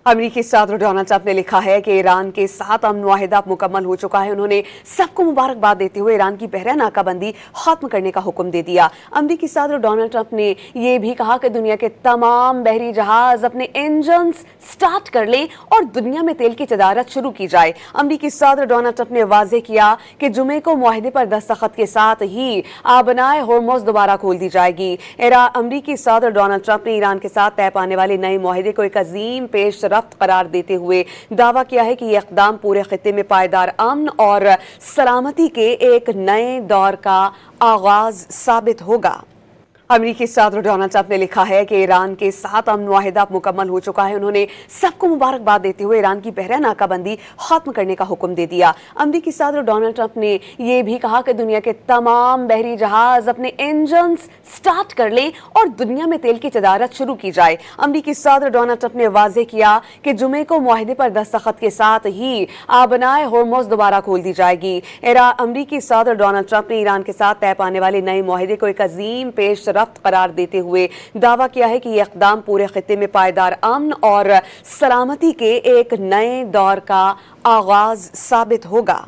अमरीकी सदर Donald Trump ने लिखा है कि ईरान के साथ अमन मुआहिदा मुकम्मल हो चुका है। उन्होंने सबको मुबारकबाद देते हुए ईरान की बहरा नाकाबंदी खत्म करने का हुक्म दे दिया। अमरीकी सदर डोनाल्ड ट्रंप ने यह भी कहा कि दुनिया के तमाम बहरी जहाज अपने इंजन स्टार्ट कर लें और दुनिया में तेल की तजारत शुरू की जाए। अमरीकी सदर डोनाल्ड ट्रंप ने वाजे किया कि जुमे को मुआहिदे पर दस्तखत के साथ ही आबनाए होर्मुज़ दोबारा खोल दी जाएगी। अमरीकी सदर डोनाल्ड ट्रंप ने ईरान के साथ तय पाने वाले नए मुआहिदे को एक अजीम पेश रफ्त करार देते हुए दावा किया है कि यह इक़दाम पूरे खित्ते में पायदार अमन और सलामती के एक नए दौर का आगाज साबित होगा। अमरीकी सदर डोनाल्ड ट्रंप ने लिखा है कि ईरान के साथ अमन मुआहिदा मुकम्मल हो चुका है। उन्होंने सबको मुबारकबाद देते हुए ईरान की बहरा नाकाबंदी खत्म करने का हुक्म दे दिया। अमरीकी सदर डोनाल्ड ट्रंप ने यह भी कहा कि दुनिया के तमाम बहरी जहाज अपने इंजन स्टार्ट कर लें और दुनिया में तेल की तजारत शुरू की जाए। अमरीकी सदर डोनाल्ड ट्रंप ने वाजे किया कि जुमे को मुआहिदे पर दस्तखत के साथ ही आबनाए होर्मुज़ दोबारा खोल दी जाएगी। अमरीकी सदर डोनाल्ड ट्रंप ने ईरान के साथ तय पाने वाले नए मुआहिदे को एक अजीम पेश रफ्त करार देते हुए दावा किया है कि यह इक़दाम पूरे खित्ते में पायदार अमन और सलामती के एक नए दौर का आगाज साबित होगा।